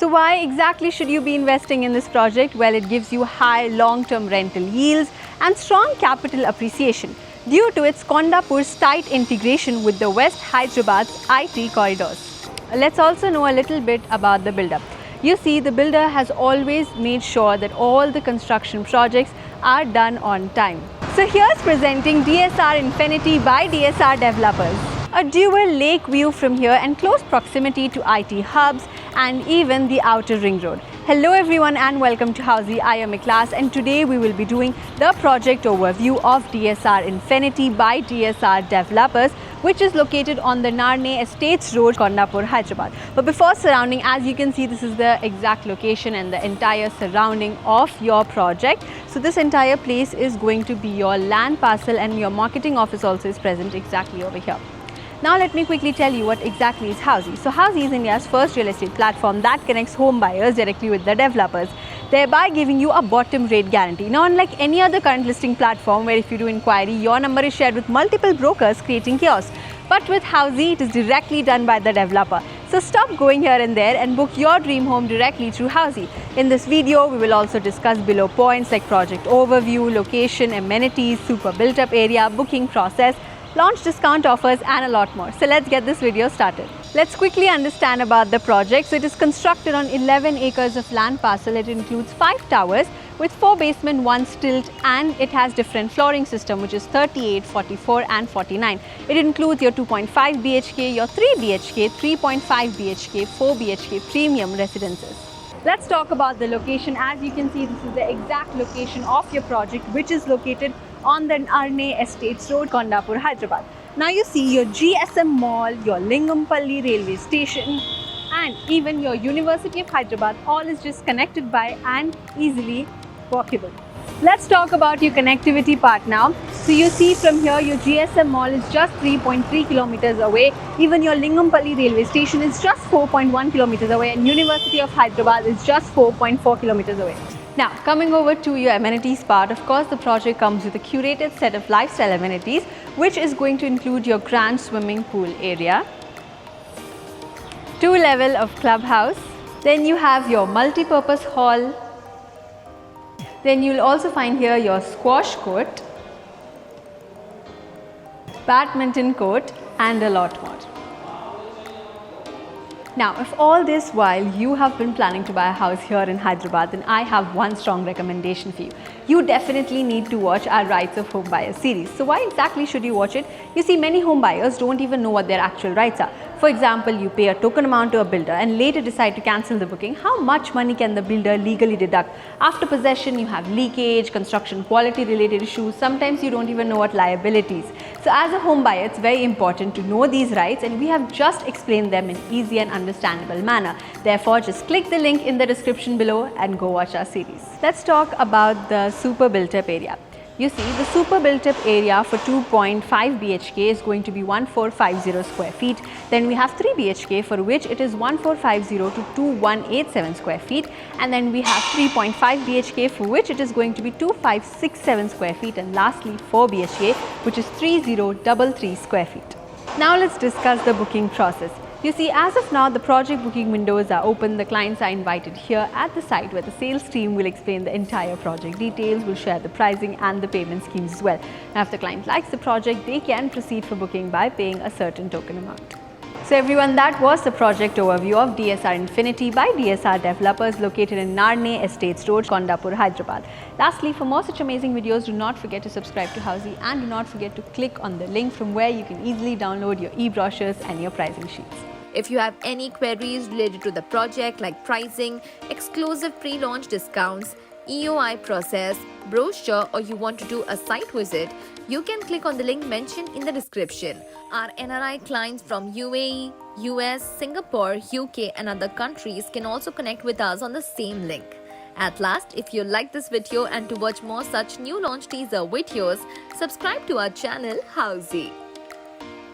So why exactly should you be investing in this project? Well, it gives you high long-term rental yields and strong capital appreciation due to its Kondapur's tight integration with the West Hyderabad's IT corridors. Let's also know a little bit about the builder. You see, the builder has always made sure that all the construction projects are done on time. So here's presenting DSR Infinity by DSR Developers. A dual lake view from here and close proximity to IT hubs and even the outer ring road. Hello everyone and welcome to Housey. I am Iklas and today we will be doing the project overview of DSR Infinity by DSR Developers, which is located on the Narne Estates Road, Kondapur, Hyderabad. But before surrounding, as you can see, this is the exact location and the entire surrounding of your project. So this entire place is going to be your land parcel and your marketing office also is present exactly over here. Now let me quickly tell you what exactly is Housey. So Housey is India's first real estate platform that connects home buyers directly with the developers, thereby giving you a bottom rate guarantee. Now, unlike any other current listing platform where if you do inquiry, your number is shared with multiple brokers creating chaos. But with Housey, it is directly done by the developer. So stop going here and there and book your dream home directly through Housey. In this video, we will also discuss below points like project overview, location, amenities, super built up area, booking process, launch discount offers and a lot more. So let's get this video started. Let's quickly understand about the project. So it is constructed on 11 acres of land parcel. It includes 5 towers with 4 basement, 1 stilt, and it has different flooring system which is 38, 44 and 49. It includes your 2.5 BHK, your 3 BHK, 3.5 BHK, 4 BHK premium residences. Let's talk about the location. As you can see, this is the exact location of your project, which is located on the Narne Estates Road, Kondapur, Hyderabad. Now you see your GSM Mall, your Lingampally railway station and even your University of Hyderabad, all is just connected by and easily walkable. Let's talk about your connectivity part now. So you see from here your GSM Mall is just 3.3 kilometers away. Even your Lingampally railway station is just 4.1 kilometers away and University of Hyderabad is just 4.4 kilometers away. Now, coming over to your amenities part, of course, the project comes with a curated set of lifestyle amenities, which is going to include your grand swimming pool area, 2 level of clubhouse, then you have your multi-purpose hall, then you'll also find here your squash court, badminton court and a lot more. Now, if all this while you have been planning to buy a house here in Hyderabad, then I have one strong recommendation for you. You definitely need to watch our Rights of Home Buyer series. So why exactly should you watch it? You see, many home buyers don't even know what their actual rights are. For example, you pay a token amount to a builder and later decide to cancel the booking. How much money can the builder legally deduct? After possession, you have leakage, construction quality related issues. Sometimes you don't even know what liabilities. So as a home buyer, it's very important to know these rights and we have just explained them in easy and understandable manner. Therefore, just click the link in the description below and go watch our series. Let's talk about the super built up area. You see, the super built up area for 2.5 BHK is going to be 1450 square feet. Then we have 3 BHK for which it is 1450 to 2187 square feet. And then we have 3.5 BHK for which it is going to be 2567 square feet. And lastly, 4 BHK which is 3033 square feet. Now let's discuss the booking process. You see, as of now, the project booking windows are open. The clients are invited here at the site where the sales team will explain the entire project details, will share the pricing and the payment schemes as well. Now, if the client likes the project, they can proceed for booking by paying a certain token amount. So everyone, that was the project overview of DSR Infinity by DSR Developers located in Narne Estates Road, Kondapur, Hyderabad. Lastly, for more such amazing videos, do not forget to subscribe to Housey and do not forget to click on the link from where you can easily download your e-brochures and your pricing sheets. If you have any queries related to the project like pricing, exclusive pre-launch discounts, EOI process, brochure or you want to do a site visit, you can click on the link mentioned in the description. Our NRI clients from UAE, US, Singapore, UK and other countries can also connect with us on the same link. At last, if you like this video and to watch more such new launch teaser videos, subscribe to our channel Housey.